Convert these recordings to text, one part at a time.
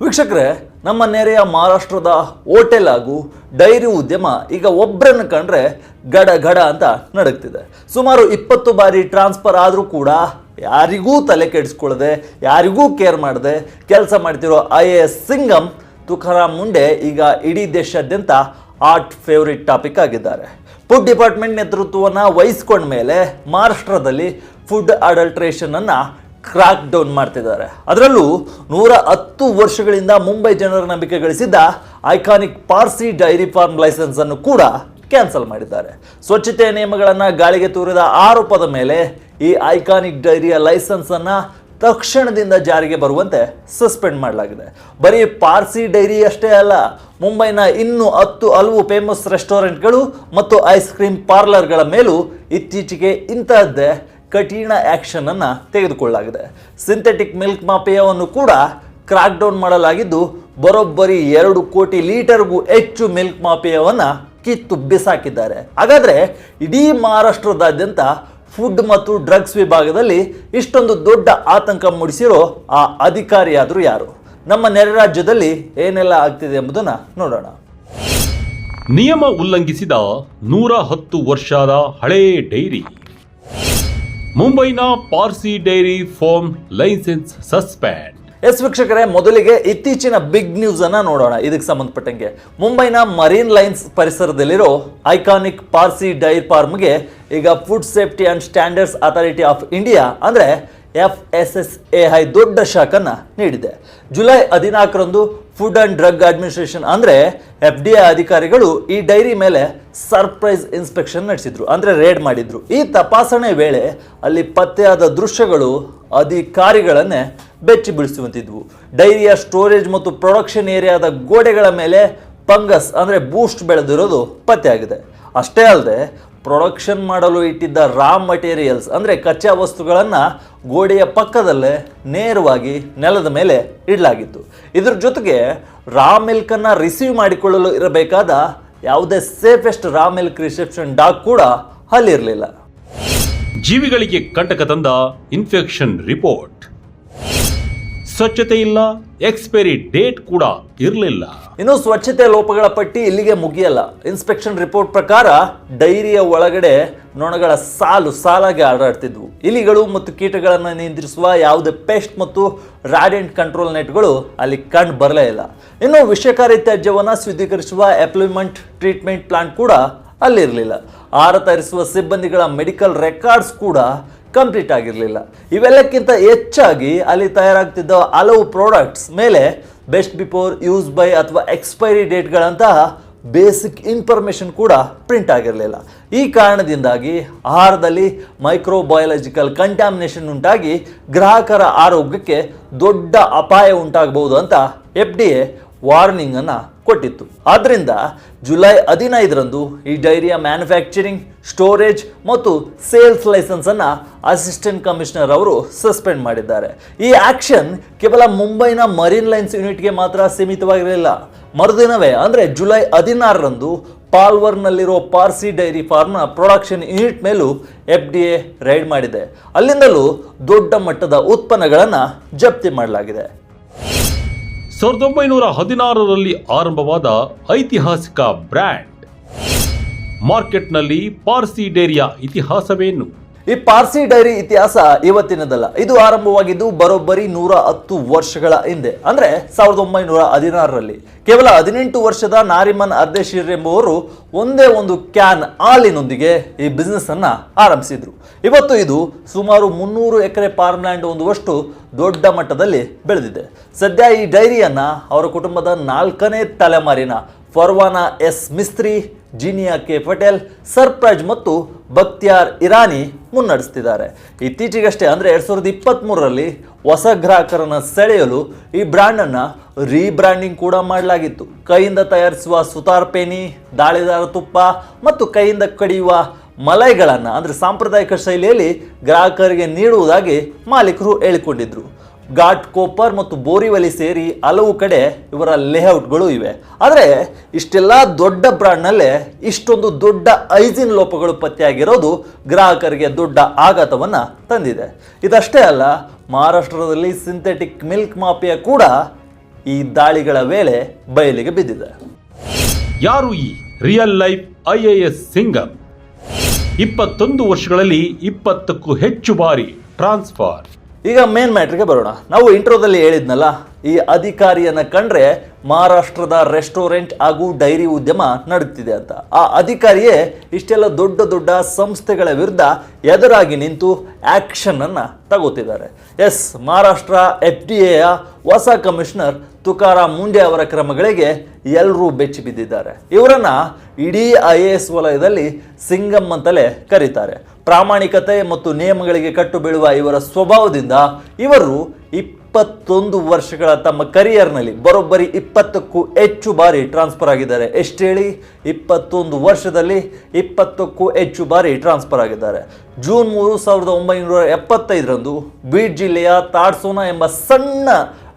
ವೀಕ್ಷಕರೇ, ನಮ್ಮ ನೆರೆಯ ಮಹಾರಾಷ್ಟ್ರದ ಹೋಟೆಲ್ ಹಾಗೂ ಡೈರಿ ಉದ್ಯಮ ಈಗ ಒಬ್ಬರನ್ನು ಕಂಡ್ರೆ ಗಡ ಗಡ ಅಂತ ನಡಗ್ತಿದೆ. ಸುಮಾರು 20 ಬಾರಿ ಟ್ರಾನ್ಸ್ಫರ್ ಆದರೂ ಕೂಡ ಯಾರಿಗೂ ತಲೆ ಕೆಡಿಸ್ಕೊಳ್ಳದೆ, ಯಾರಿಗೂ ಕೇರ್ ಮಾಡದೆ ಕೆಲಸ ಮಾಡ್ತಿರೋ IAS ಸಿಂಗಂ ತುಕಾರಾಮ್ ಮುಂಡೆ ಈಗ ಇಡೀ ದೇಶಾದ್ಯಂತ ಆರ್ಟ್ ಫೇವರಿಟ್ ಟಾಪಿಕ್ ಆಗಿದ್ದಾರೆ. ಫುಡ್ ಡಿಪಾರ್ಟ್ಮೆಂಟ್ ನೇತೃತ್ವವನ್ನು ವಹಿಸ್ಕೊಂಡ ಮೇಲೆ ಮಹಾರಾಷ್ಟ್ರದಲ್ಲಿ ಫುಡ್ ಅಡಲ್ಟ್ರೇಷನ್ ಅನ್ನ ಕ್ರಾಕ್ ಡೌನ್ ಮಾಡ್ತಿದ್ದಾರೆ. ಅದರಲ್ಲೂ 110 ವರ್ಷಗಳಿಂದ ಮುಂಬೈ ಜನರ ನಂಬಿಕೆ ಗಳಿಸಿದ್ದ iconic Parsi dairy farm licence ಅನ್ನು ಕೂಡ ಕ್ಯಾನ್ಸಲ್ ಮಾಡಿದ್ದಾರೆ. ಸ್ವಚ್ಛತೆಯ ನಿಯಮಗಳನ್ನು ಗಾಳಿಗೆ ತೂರಿದ ಆರೋಪದ ಮೇಲೆ ಈ ಐಕಾನಿಕ್ ಡೈರಿಯ ಲೈಸೆನ್ಸ್ ಅನ್ನ ತಕ್ಷಣದಿಂದ ಜಾರಿಗೆ ಬರುವಂತೆ ಸಸ್ಪೆಂಡ್ ಮಾಡಲಾಗಿದೆ. ಬರೀ ಪಾರ್ಸಿ ಡೈರಿ ಅಷ್ಟೇ ಅಲ್ಲ, ಮುಂಬೈನ ಇನ್ನೂ 10 ಹಲವು ಫೇಮಸ್ ರೆಸ್ಟೋರೆಂಟ್ಗಳು ಮತ್ತು ಐಸ್ ಕ್ರೀಮ್ ಪಾರ್ಲರ್ಗಳ ಮೇಲೂ ಇತ್ತೀಚೆಗೆ ಇಂತಹದ್ದೇ ಕಠಿಣ ಆಕ್ಷನ್ ಅನ್ನ ತೆಗೆದುಕೊಳ್ಳಲಾಗಿದೆ. ಸಿಂಥೆಟಿಕ್ ಮಿಲ್ಕ್ ಮಾಫಿಯಾವನ್ನು ಕೂಡ ಕ್ರಾಕ್ ಡೌನ್ ಮಾಡಲಾಗಿದ್ದು, ಬರೋಬ್ಬರಿ 2 ಕೋಟಿ ಲೀಟರ್ಗೂ ಹೆಚ್ಚು ಮಿಲ್ಕ್ ಮಾಫಿಯಾವನ್ನ ಕಿತ್ತು ಬಿಸಾಕಿದ್ದಾರೆ. ಹಾಗಾದ್ರೆ ಇಡೀ ಮಹಾರಾಷ್ಟ್ರದಾದ್ಯಂತ ಫುಡ್ ಮತ್ತು ಡ್ರಗ್ಸ್ ವಿಭಾಗದಲ್ಲಿ ಇಷ್ಟೊಂದು ದೊಡ್ಡ ಆತಂಕ ಮೂಡಿಸಿರೋ ಆ ಅಧಿಕಾರಿಯಾದರೂ ಯಾರು? ನಮ್ಮ ನೆರೆ ರಾಜ್ಯದಲ್ಲಿ ಏನೆಲ್ಲ ಆಗ್ತಿದೆ ಎಂಬುದನ್ನ ನೋಡೋಣ. ನಿಯಮ ಉಲ್ಲಂಘಿಸಿದ 110 ವರ್ಷದ ಹಳೇ ಡೈರಿ. ಮುಂಬೈನ Parsi dairy farm license suspend. Yes ವೀಕ್ಷಕರೇ, ಮೊದಲಿಗೆ ಇತ್ತೀಚಿನ ಬಿಗ್ ನ್ಯೂಸ್ ಅನ್ನ ನೋಡೋಣ. ಇದಕ್ಕೆ ಸಂಬಂಧಪಟ್ಟಂಗೆ ಮುಂಬೈನ ಮರೀನ್ ಲೈನ್ಸ್ ಪರಿಸರದಲ್ಲಿರೋ ಐಕಾನಿಕ್ ಪಾರ್ಸಿ ಡೈರಿ ಫಾರ್ಮ್ಗೆ ಈಗ food safety and standards authority of India ಅಂದ್ರೆ FSSAI ದೊಡ್ಡ ಶಾಕನ್ನ ನೀಡಿದೆ. ಜುಲೈ 14ರಂದು ಫುಡ್ ಅಂಡ್ ಡ್ರಗ್ ಅಡ್ಮಿನಿಸ್ಟ್ರೇಷನ್ ಅಂದ್ರೆ FDA ಅಧಿಕಾರಿಗಳು ಈ ಡೈರಿ ಮೇಲೆ ಸರ್ಪ್ರೈಸ್ ಇನ್ಸ್ಪೆಕ್ಷನ್ ನಡೆಸಿದ್ರು, ಅಂದ್ರೆ ರೇಡ್ ಮಾಡಿದ್ರು. ಈ ತಪಾಸಣೆ ವೇಳೆ ಅಲ್ಲಿ ಪತ್ತೆಯಾದ ದೃಶ್ಯಗಳು ಅಧಿಕಾರಿಗಳನ್ನೇ ಬೆಚ್ಚಿ ಬೀಳಿಸುವಂತಿದ್ವು. ಡೈರಿಯ ಸ್ಟೋರೇಜ್ ಮತ್ತು ಪ್ರೊಡಕ್ಷನ್ ಏರಿಯಾದ ಗೋಡೆಗಳ ಮೇಲೆ ಫಂಗಸ್ ಅಂದ್ರೆ ಬೂಸ್ಟ್ ಬೆಳೆದಿರೋದು ಪತ್ತೆಯಾಗಿದೆ. ಅಷ್ಟೇ ಅಲ್ಲದೆ ಪ್ರೊಡಕ್ಷನ್ ಮಾಡಲು ಇಟ್ಟಿದ್ದ ರಾ ಮಟೀರಿಯಲ್ಸ್ ಅಂದರೆ ಕಚ್ಚಾ ವಸ್ತುಗಳನ್ನು ಗೋಡೆಯ ಪಕ್ಕದಲ್ಲೇ ನೇರವಾಗಿ ನೆಲದ ಮೇಲೆ ಇಡಲಾಗಿತ್ತು. ಇದ್ರ ಜೊತೆಗೆ ರಾ ಮಿಲ್ಕನ್ನು ರಿಸೀವ್ ಮಾಡಿಕೊಳ್ಳಲು ಇರಬೇಕಾದ ಯಾವುದೇ ಸೇಫೆಸ್ಟ್ ರಾ ಮಿಲ್ಕ್ ರಿಸೆಪ್ಷನ್ ಡಾಗ್ ಕೂಡ ಅಲ್ಲಿರಲಿಲ್ಲ. ಜೀವಿಗಳಿಗೆ ಕಂಟಕ ತಂದ ಇನ್ಫೆಕ್ಷನ್ ರಿಪೋರ್ಟ್. ಸ್ವಚ್ಛತೆ ಇಲ್ಲ, ಎಕ್ಸ್ಪೈರಿ ಡೇಟ್ ಕೂಡ ಇರಲಿಲ್ಲ. ಇನ್ನು ಸ್ವಚ್ಛತೆ ಲೋಪಗಳ ಪಟ್ಟಿ ಇಲ್ಲಿಗೆ ಮುಗಿಯಲ್ಲ. ಇನ್ಸ್ಪೆಕ್ಷನ್ ರಿಪೋರ್ಟ್ ಪ್ರಕಾರ ಡೈರಿಯ ಒಳಗಡೆ ನೊಣಗಳ ಸಾಲಾಗಿ ಆಡಾಡ್ತಿದ್ವು. ಇಲಿಗಳು ಮತ್ತು ಕೀಟಗಳನ್ನು ನಿಯಂತ್ರಿಸುವ ಯಾವುದೇ ಪೆಸ್ಟ್ ಮತ್ತು ರಾಡೆಂಟ್ ಕಂಟ್ರೋಲ್ ನೆಟ್ಗಳು ಅಲ್ಲಿ ಕಂಡು ಬರಲೇ ಇಲ್ಲ. ಇನ್ನು ವಿಷಕಾರಿ ತ್ಯಾಜ್ಯವನ್ನು ಶುದ್ಧೀಕರಿಸುವ ಎಪ್ಲುಮೆಂಟ್ ಟ್ರೀಟ್ಮೆಂಟ್ ಪ್ಲಾಂಟ್ ಕೂಡ ಅಲ್ಲಿರಲಿಲ್ಲ. ಆಹಾರ ತಯಾರಿಸುವ ಸಿಬ್ಬಂದಿಗಳ ಮೆಡಿಕಲ್ ರೆಕಾರ್ಡ್ಸ್ ಕೂಡ ಕಂಪ್ಲೀಟ್ ಆಗಿರಲಿಲ್ಲ. ಇವೆಲ್ಲಕ್ಕಿಂತ ಹೆಚ್ಚಾಗಿ ಅಲ್ಲಿ ತಯಾರಾಗ್ತಿದ್ದ ಹಲವು ಪ್ರಾಡಕ್ಟ್ಸ್ ಮೇಲೆ ಬೆಸ್ಟ್ ಬಿಫೋರ್ ಯೂಸ್ ಬೈ ಅಥವಾ ಎಕ್ಸ್ಪೈರಿ ಡೇಟ್ಗಳಂತಹ ಬೇಸಿಕ್ ಇನ್ಫಾರ್ಮೇಷನ್ ಕೂಡ ಪ್ರಿಂಟ್ ಆಗಿರಲಿಲ್ಲ. ಈ ಕಾರಣದಿಂದಾಗಿ ಆಹಾರದಲ್ಲಿ ಮೈಕ್ರೋಬಯಾಲಜಿಕಲ್ ಕಂಟ್ಯಾಮಿನೇಷನ್ ಉಂಟಾಗಿ ಗ್ರಾಹಕರ ಆರೋಗ್ಯಕ್ಕೆ ದೊಡ್ಡ ಅಪಾಯ ಉಂಟಾಗಬಹುದು ಅಂತ FDA ವಾರ್ನಿಂಗ್ ಅನ್ನ ಕೊಟ್ಟಿತ್ತು. ಆದ್ರಿಂದ ಜುಲೈ 15ರಂದು ಈ ಡೈರಿಯ ಮ್ಯಾನುಫ್ಯಾಕ್ಚರಿಂಗ್, ಸ್ಟೋರೇಜ್ ಮತ್ತು ಸೇಲ್ಸ್ ಲೈಸೆನ್ಸ್ ಅನ್ನ ಅಸಿಸ್ಟೆಂಟ್ ಕಮಿಷನರ್ ಅವರು ಸಸ್ಪೆಂಡ್ ಮಾಡಿದ್ದಾರೆ. ಈ ಆಕ್ಷನ್ ಕೇವಲ ಮುಂಬೈನ ಮರೀನ್ ಲೈನ್ಸ್ ಯೂನಿಟ್ಗೆ ಮಾತ್ರ ಸೀಮಿತವಾಗಿರಲಿಲ್ಲ. ಮರುದಿನವೇ ಅಂದ್ರೆ ಜುಲೈ 16ರಂದು ಪಾಲ್ವರ್ನಲ್ಲಿರೋ ಪಾರ್ಸಿ ಡೈರಿ ಫಾರ್ಮ್ನ ಪ್ರೊಡಕ್ಷನ್ ಯೂನಿಟ್ ಮೇಲೂ FDA ರೈಡ್ ಮಾಡಿದೆ. ಅಲ್ಲಿಂದಲೂ ದೊಡ್ಡ ಮಟ್ಟದ ಉತ್ಪನ್ನಗಳನ್ನು ಜಪ್ತಿ ಮಾಡಲಾಗಿದೆ. 1916ರಲ್ಲಿ ಆರಂಭವಾದ ಐತಿಹಾಸಿಕ ಬ್ರ್ಯಾಂಡ್. ಮಾರ್ಕೆಟ್ನಲ್ಲಿ ಪಾರ್ಸಿ ಡೈರಿಯ ಇತಿಹಾಸವೇನು? ಈ ಪಾರ್ಸಿ ಡೈರಿ ಇತಿಹಾಸ ಇವತ್ತಿನದಲ್ಲ. ಇದು ಆರಂಭವಾಗಿದ್ದು ಬರೋಬ್ಬರಿ 110 ವರ್ಷಗಳ ಹಿಂದೆ, ಅಂದ್ರೆ 1916ರಲ್ಲಿ. ಕೇವಲ 18 ವರ್ಷದ ನಾರಿಮನ್ ಅರ್ದೇಶಿರ್ ಎಂಬುವರು ಒಂದೇ ಒಂದು ಕ್ಯಾನ್ ಹಾಲಿನೊಂದಿಗೆ ಈ ಬಿಸ್ನೆಸ್ ಅನ್ನ ಆರಂಭಿಸಿದ್ರು. ಇವತ್ತು ಇದು ಸುಮಾರು 300 ಎಕರೆ ಫಾರ್ಮ್ ಲ್ಯಾಂಡ್ ಹೊಂದುವಷ್ಟು ದೊಡ್ಡ ಮಟ್ಟದಲ್ಲಿ ಬೆಳೆದಿದೆ. ಸದ್ಯ ಈ ಡೈರಿಯನ್ನ ಅವರ ಕುಟುಂಬದ 4ನೇ ತಲೆಮಾರಿನ ಫರ್ವಾನಾ S Mistry, Geneva K Patel, surprise ಮತ್ತು ಬಕ್ತಿಯಾರ್ ಇರಾನಿ ಮುನ್ನಡೆಸ್ತಿದ್ದಾರೆ. ಇತ್ತೀಚೆಗಷ್ಟೇ ಅಂದರೆ 2023ರಲ್ಲಿ ಹೊಸ ಗ್ರಾಹಕರನ್ನು ಸೆಳೆಯಲು ಈ ಬ್ರ್ಯಾಂಡನ್ನು ರೀಬ್ರ್ಯಾಂಡಿಂಗ್ ಕೂಡ ಮಾಡಲಾಗಿತ್ತು. ಕೈಯಿಂದ ತಯಾರಿಸುವ ಸುತಾರ್ ಪೇನಿ, ದಾಳಿದಾರ ತುಪ್ಪ ಮತ್ತು ಕೈಯಿಂದ ಕಡಿಯುವ ಮಲೈಗಳನ್ನು ಅಂದರೆ ಸಾಂಪ್ರದಾಯಿಕ ಶೈಲಿಯಲ್ಲಿ ಗ್ರಾಹಕರಿಗೆ ನೀಡುವುದಾಗಿ ಮಾಲೀಕರು ಹೇಳಿಕೊಂಡಿದ್ರು. ಘಾಟ್ ಕೋಪರ್ ಮತ್ತು ಬೋರಿವಲಿ ಸೇರಿ ಹಲವು ಕಡೆ ಇವರ ಲೇಔಟ್ಗಳು ಇವೆ. ಆದರೆ ಇಷ್ಟೆಲ್ಲ ದೊಡ್ಡ ಬ್ರ್ಯಾಂಡ್ನಲ್ಲೇ ಇಷ್ಟೊಂದು ದೊಡ್ಡ ಹೈಜೀನ್ ಲೋಪಗಳು ಪತ್ತೆಯಾಗಿರೋದು ಗ್ರಾಹಕರಿಗೆ ದೊಡ್ಡ ಆಘಾತವನ್ನು ತಂದಿದೆ. ಇದಷ್ಟೇ ಅಲ್ಲ, ಮಹಾರಾಷ್ಟ್ರದಲ್ಲಿ ಸಿಂಥೆಟಿಕ್ ಮಿಲ್ಕ್ ಮಾಫಿಯಾ ಕೂಡ ಈ ದಾಳಿಗಳ ವೇಳೆ ಬಯಲಿಗೆ ಬಿದ್ದಿದೆ. ಯಾರು ಈ ರಿಯಲ್ ಲೈಫ್ IAS ಸಿಂಗರ್? 21 ವರ್ಷಗಳಲ್ಲಿ 20ಕ್ಕೂ ಹೆಚ್ಚು ಬಾರಿ ಟ್ರಾನ್ಸ್ಫರ್. ಈಗ ಮೇನ್ ಮ್ಯಾಟ್ರಿಗೆ ಬರೋಣ. ನಾವು ಇಂಟ್ರೋದಲ್ಲಿ ಹೇಳಿದ್ನಲ್ಲ, ಈ ಅಧಿಕಾರಿಯನ್ನ ಕಂಡ್ರೆ ಮಹಾರಾಷ್ಟ್ರದ ರೆಸ್ಟೋರೆಂಟ್ ಹಾಗೂ ಡೈರಿ ಉದ್ಯಮ ನಡೀತಿದೆ ಅಂತ. ಆ ಅಧಿಕಾರಿಯೇ ಇಷ್ಟೆಲ್ಲ ದೊಡ್ಡ ದೊಡ್ಡ ಸಂಸ್ಥೆಗಳ ವಿರುದ್ಧ ಎದುರಾಗಿ ನಿಂತು ಆಕ್ಷನ್ ಅನ್ನ ತಗೋತಿದ್ದಾರೆ. ಎಸ್, ಮಹಾರಾಷ್ಟ್ರ FDAಯ ಹೊಸ ಕಮಿಷನರ್ ತುಕಾರಾಮ್ ಮುಂಡೆ ಅವರ ಕ್ರಮಗಳಿಗೆ ಎಲ್ಲರೂ ಬೆಚ್ಚಿ ಬಿದ್ದಿದ್ದಾರೆ. ಇವರನ್ನ ಇಡೀ IAS ವಲಯದಲ್ಲಿ ಸಿಂಗಮ್ ಅಂತಲೇ ಕರೀತಾರೆ. ಪ್ರಾಮಾಣಿಕತೆ ಮತ್ತು ನಿಯಮಗಳಿಗೆ ಕಟ್ಟು ಬೀಳುವ ಇವರ ಸ್ವಭಾವದಿಂದ ಇವರು 21 ವರ್ಷಗಳ ತಮ್ಮ ಕರಿಯರ್ನಲ್ಲಿ ಬರೋಬ್ಬರಿ 20ಕ್ಕೂ ಹೆಚ್ಚು ಬಾರಿ ಟ್ರಾನ್ಸ್ಫರ್ ಆಗಿದ್ದಾರೆ. ಎಷ್ಟು ಹೇಳಿ? 21 ವರ್ಷದಲ್ಲಿ 20ಕ್ಕೂ ಹೆಚ್ಚು ಬಾರಿ ಟ್ರಾನ್ಸ್ಫರ್ ಆಗಿದ್ದಾರೆ. ಜೂನ್ 3, 1975ರಂದು ಬೀಡ್ ಜಿಲ್ಲೆಯ ತಾಡ್ಸೋನಾ ಎಂಬ ಸಣ್ಣ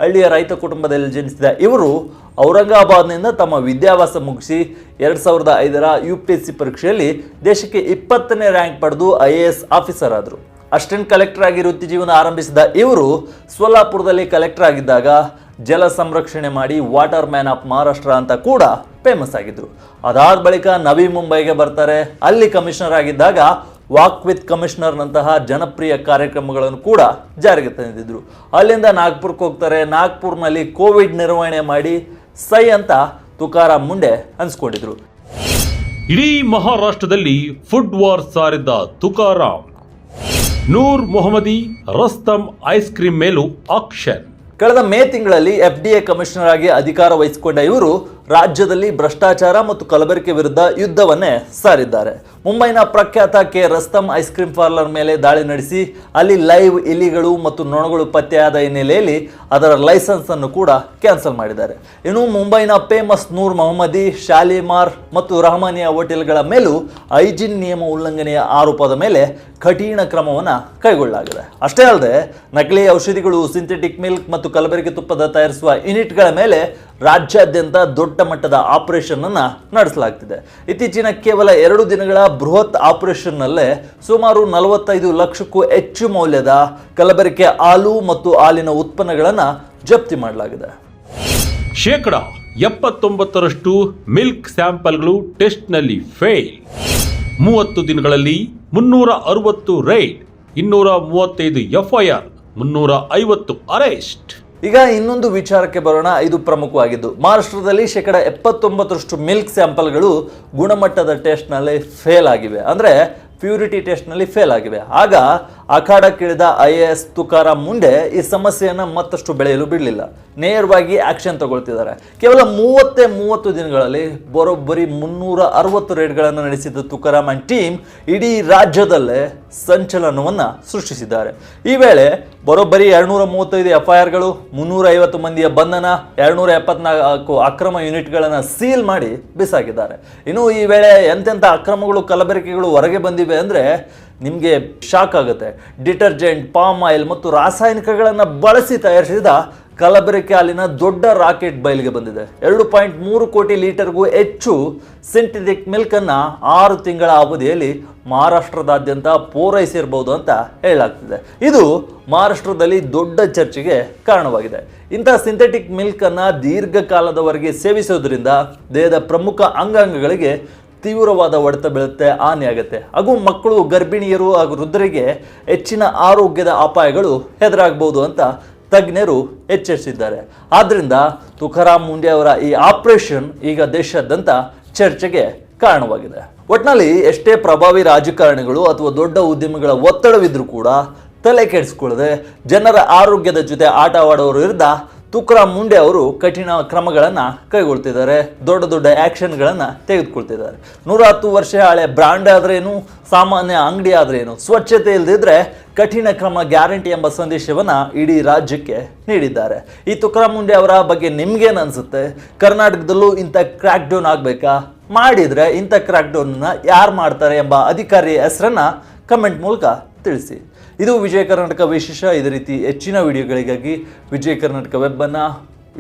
ಹಳ್ಳಿಯ ರೈತ ಕುಟುಂಬದಲ್ಲಿ ಜನಿಸಿದ ಇವರು ಔರಂಗಾಬಾದ್ನಿಂದ ತಮ್ಮ ವಿದ್ಯಾಭ್ಯಾಸ ಮುಗಿಸಿ 2005ರ UPSC ಪರೀಕ್ಷೆಯಲ್ಲಿ ದೇಶಕ್ಕೆ 20ನೇ ರ್ಯಾಂಕ್ ಪಡೆದು IAS ಆಫೀಸರ್ ಆದರು. ಅಸಿಸ್ಟೆಂಟ್ ಕಲೆಕ್ಟರ್ ಆಗಿ ವೃತ್ತಿ ಜೀವನ ಆರಂಭಿಸಿದ ಇವರು ಸೋಲಾಪುರದಲ್ಲಿ ಕಲೆಕ್ಟರ್ ಆಗಿದ್ದಾಗ ಜಲ ಸಂರಕ್ಷಣೆ ಮಾಡಿ ವಾಟರ್ ಮ್ಯಾನ್ ಆಫ್ ಮಹಾರಾಷ್ಟ್ರ ಅಂತ ಕೂಡ ಫೇಮಸ್ ಆಗಿದ್ರು. ಅದಾದ ಬಳಿಕ ನವಿ ಮುಂಬೈಗೆ ಬರ್ತಾರೆ. ಅಲ್ಲಿ ಕಮಿಷನರ್ ಆಗಿದ್ದಾಗ ವಾಕ್ ವಿತ್ ಕಮಿಷನರ್ನಂತಹ ಜನಪ್ರಿಯ ಕಾರ್ಯಕ್ರಮಗಳನ್ನು ಕೂಡ ಜಾರಿಗೆ ತಂದಿದ್ರು. ಅಲ್ಲಿಂದ ನಾಗ್ಪುರಕ್ಕೆ ಹೋಗ್ತಾರೆ. ನಾಗ್ಪುರ್ನಲ್ಲಿ ಕೋವಿಡ್ ನಿರ್ವಹಣೆ ಮಾಡಿ ಸೈ ಅಂತ ತುಕಾರಾಮ್ ಮುಂಡೆ ಅನ್ಸ್ಕೊಂಡಿದ್ರು. ಇಡೀ ಮಹಾರಾಷ್ಟ್ರದಲ್ಲಿ ಫುಡ್ ವಾರ್ ಸಾರಿದ್ದ ತುಕಾರಾಮ್, ನೂರ್ ಮೊಹಮ್ಮದಿ ರಸ್ತಂ ಐಸ್ ಕ್ರೀಮ್ ಮೇಲೂ ಆಕ್ಷನ್. ಕಳೆದ ಮೇ ತಿಂಗಳಲ್ಲಿ FDA ಕಮಿಷನರ್ ಆಗಿ ಅಧಿಕಾರ ವಹಿಸಿಕೊಂಡ ಇವರು ರಾಜ್ಯದಲ್ಲಿ ಭ್ರಷ್ಟಾಚಾರ ಮತ್ತು ಕಲಬೆರಕೆ ವಿರುದ್ಧ ಯುದ್ಧವನ್ನೇ ಸಾರಿದ್ದಾರೆ. ಮುಂಬೈನ ಪ್ರಖ್ಯಾತ ಕೆ ರಸ್ತಂ ಐಸ್ ಕ್ರೀಮ್ ಪಾರ್ಲರ್ ಮೇಲೆ ದಾಳಿ ನಡೆಸಿ ಅಲ್ಲಿ ಲೈವ್ ಇಲಿಗಳು ಮತ್ತು ನೊಣಗಳು ಪತ್ತೆಯಾದ ಹಿನ್ನೆಲೆಯಲ್ಲಿ ಅದರ ಲೈಸೆನ್ಸ್ ಅನ್ನು ಕೂಡ ಕ್ಯಾನ್ಸಲ್ ಮಾಡಿದ್ದಾರೆ. ಇನ್ನು ಮುಂಬೈನ ಫೇಮಸ್ ನೂರ್ ಮೊಹಮ್ಮದಿ, ಶಾಲಿಮಾರ್ ಮತ್ತು ರಹಮಾನಿಯಾ ಹೋಟೆಲ್ಗಳ ಮೇಲೂ ಹೈಜಿನ್ ನಿಯಮ ಉಲ್ಲಂಘನೆಯ ಆರೋಪದ ಮೇಲೆ ಕಠಿಣ ಕ್ರಮವನ್ನು ಕೈಗೊಳ್ಳಲಾಗಿದೆ. ಅಷ್ಟೇ ಅಲ್ಲದೆ ನಕಲಿ ಔಷಧಿಗಳು, ಸಿಂಥೆಟಿಕ್ ಮಿಲ್ಕ್ ಮತ್ತು ಕಲಬೆರಕೆ ತುಪ್ಪದ ತಯಾರಿಸುವ ಯೂನಿಟ್ಗಳ ಮೇಲೆ ರಾಜ್ಯಾದ್ಯಂತ ದೊಡ್ಡ ಮಟ್ಟದ ಆಪರೇಷನ್ ಅನ್ನ ನಡೆಸಲಾಗ್ತಿದೆ. ಇತ್ತೀಚಿನ ಕೇವಲ 2 ದಿನಗಳ ಬೃಹತ್ ಆಪರೇಷನ್ ನಲ್ಲೇ ಸುಮಾರು 45 ಲಕ್ಷಕ್ಕೂ ಹೆಚ್ಚು ಮೌಲ್ಯದ ಕಲಬೆರಕೆ ಹಾಲು ಮತ್ತು ಹಾಲಿನ ಉತ್ಪನ್ನಗಳನ್ನು ಜಪ್ತಿ ಮಾಡಲಾಗಿದೆ. 79% ಮಿಲ್ಕ್ ಸ್ಯಾಂಪಲ್ಗಳು ಟೆಸ್ಟ್ನಲ್ಲಿ ಫೇಲ್. 30 ದಿನಗಳಲ್ಲಿ 360 ರೈಡ್, 235 FIR, 350 ಅರೆಸ್ಟ್. ಈಗ ಇನ್ನೊಂದು ವಿಚಾರಕ್ಕೆ ಬರೋಣ. ಇದು ಪ್ರಮುಖವಾಗಿದ್ದು, ಮಹಾರಾಷ್ಟ್ರದಲ್ಲಿ 79% ಮಿಲ್ಕ್ ಸ್ಯಾಂಪಲ್ಗಳು ಗುಣಮಟ್ಟದ ಟೆಸ್ಟ್ನಲ್ಲಿ ಫೇಲ್ ಆಗಿವೆ, ಅಂದರೆ ಪ್ಯೂರಿಟಿ ಟೆಸ್ಟ್ನಲ್ಲಿ ಫೇಲ್ ಆಗಿವೆ. ಆಗ ಅಖಾಡಕ್ಕಿಳಿದ IAS ತುಕಾರಾಮ್ ಮುಂಡೆ ಈ ಸಮಸ್ಯೆಯನ್ನು ಮತ್ತಷ್ಟು ಬೆಳೆಯಲು ಬಿಡಲಿಲ್ಲ. ನೇರವಾಗಿ ಆಕ್ಷನ್ ತಗೊಳ್ತಿದ್ದಾರೆ. ಕೇವಲ 30 ದಿನಗಳಲ್ಲಿ ಬರೋಬ್ಬರಿ 360 ರೇಡ್ಗಳನ್ನು ನಡೆಸಿದ ತುಕಾರಾಮ್ ಅಂಡ್ ಟೀಮ್ ಇಡೀ ರಾಜ್ಯದಲ್ಲೇ ಸಂಚಲನವನ್ನು ಸೃಷ್ಟಿಸಿದ್ದಾರೆ. ಈ ವೇಳೆ ಬರೋಬ್ಬರಿ 235 FIRಗಳು, 350 ಮಂದಿಯ ಬಂಧನ, 274 ಅಕ್ರಮ ಯೂನಿಟ್ಗಳನ್ನು ಸೀಲ್ ಮಾಡಿ ಬಿಸಾಕಿದ್ದಾರೆ. ಇನ್ನು ಈ ವೇಳೆ ಎಂತೆಂಥ ಅಕ್ರಮಗಳು, ಕಲಬೆರಕೆಗಳು ಹೊರಗೆ ಬಂದಿವೆ ಅಂದರೆ ನಿಮಗೆ ಶಾಕ್ ಆಗುತ್ತೆ. ಡಿಟರ್ಜೆಂಟ್, ಪಾಮ್ ಆಯಿಲ್ ಮತ್ತು ರಾಸಾಯನಿಕಗಳನ್ನು ಬಳಸಿ ತಯಾರಿಸಿದ ಕಲಬೆರಕೆ ಹಾಲಿನ ದೊಡ್ಡ ರಾಕೆಟ್ ಬಯಲಿಗೆ ಬಂದಿದೆ. 2.3 ಕೋಟಿ ಲೀಟರ್ಗೂ ಹೆಚ್ಚು ಸಿಂಥೆಟಿಕ್ ಮಿಲ್ಕನ್ನು 6 ತಿಂಗಳ ಅವಧಿಯಲ್ಲಿ ಮಹಾರಾಷ್ಟ್ರದಾದ್ಯಂತ ಪೂರೈಸಿರಬಹುದು ಅಂತ ಹೇಳಲಾಗ್ತಿದೆ. ಇದು ಮಹಾರಾಷ್ಟ್ರದಲ್ಲಿ ದೊಡ್ಡ ಚರ್ಚೆಗೆ ಕಾರಣವಾಗಿದೆ. ಇಂಥ ಸಿಂಥೆಟಿಕ್ ಮಿಲ್ಕನ್ನು ದೀರ್ಘಕಾಲದವರೆಗೆ ಸೇವಿಸೋದ್ರಿಂದ ದೇಹದ ಪ್ರಮುಖ ಅಂಗಾಂಗಗಳಿಗೆ ತೀವ್ರವಾದ ಹೊಡೆತ ಬೀಳುತ್ತೆ, ಹಾನಿಯಾಗುತ್ತೆ. ಹಾಗೂ ಮಕ್ಕಳು, ಗರ್ಭಿಣಿಯರು ಹಾಗೂ ವೃದ್ಧರಿಗೆ ಹೆಚ್ಚಿನ ಆರೋಗ್ಯದ ಅಪಾಯಗಳು ಎದುರಾಗಬಹುದು ಅಂತ ತಜ್ಞರು ಎಚ್ಚರಿಸಿದ್ದಾರೆ. ಆದ್ದರಿಂದ ತುಕಾರಾಮ್ ಮುಂಡೆ ಅವರ ಈ ಆಪರೇಷನ್ ಈಗ ದೇಶಾದ್ಯಂತ ಚರ್ಚೆಗೆ ಕಾರಣವಾಗಿದೆ. ಒಟ್ಟಿನಲ್ಲಿ ಎಷ್ಟೇ ಪ್ರಭಾವಿ ರಾಜಕಾರಣಿಗಳು ಅಥವಾ ದೊಡ್ಡ ಉದ್ಯಮಿಗಳ ಒತ್ತಡವಿದ್ರೂ ಕೂಡ ತಲೆ ಕೆಡಿಸ್ಕೊಳ್ಳದೆ ಜನರ ಆರೋಗ್ಯದ ಜೊತೆ ಆಟವಾಡೋರ ವಿರುದ್ಧ ತುಕಾರಾಮ್ ಮುಂಡೆ ಅವರು ಕಠಿಣ ಕ್ರಮಗಳನ್ನು ಕೈಗೊಳ್ತಿದ್ದಾರೆ, ದೊಡ್ಡ ದೊಡ್ಡ ಆ್ಯಕ್ಷನ್ಗಳನ್ನು ತೆಗೆದುಕೊಳ್ತಿದ್ದಾರೆ. 110 ವರ್ಷ ಹಳೆ ಬ್ರ್ಯಾಂಡ್ ಆದ್ರೇನು, ಸಾಮಾನ್ಯ ಅಂಗಡಿ ಆದ್ರೇನು, ಸ್ವಚ್ಛತೆ ಇಲ್ಲದಿದ್ದರೆ ಕಠಿಣ ಕ್ರಮ ಗ್ಯಾರಂಟಿ ಎಂಬ ಸಂದೇಶವನ್ನು ಇಡೀ ರಾಜ್ಯಕ್ಕೆ ನೀಡಿದ್ದಾರೆ. ಈ ತುಕಾರಾಮ್ ಮುಂಡೆ ಅವರ ಬಗ್ಗೆ ನಿಮ್ಗೇನು ಅನಿಸುತ್ತೆ? ಕರ್ನಾಟಕದಲ್ಲೂ ಇಂಥ ಕ್ರ್ಯಾಕ್ ಡೌನ್ ಆಗಬೇಕಾ? ಮಾಡಿದರೆ ಇಂಥ ಕ್ರ್ಯಾಕ್ ಡೌನ್ನ ಯಾರು ಮಾಡ್ತಾರೆ ಎಂಬ ಅಧಿಕಾರಿ ಹೆಸರನ್ನು ಕಮೆಂಟ್ ಮೂಲಕ ತಿಳಿಸಿ. ಇದು ವಿಜಯ ಕರ್ನಾಟಕ ವಿಶೇಷ. ಇದೇ ರೀತಿ ಹೆಚ್ಚಿನ ವಿಡಿಯೋಗಳಿಗಾಗಿ ವಿಜಯ ಕರ್ನಾಟಕ ವೆಬ್ಬನ್ನು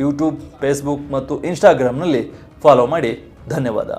ಯೂಟ್ಯೂಬ್, ಫೇಸ್ಬುಕ್ ಮತ್ತು ಇನ್ಸ್ಟಾಗ್ರಾಮ್ನಲ್ಲಿ ಫಾಲೋ ಮಾಡಿ. ಧನ್ಯವಾದ.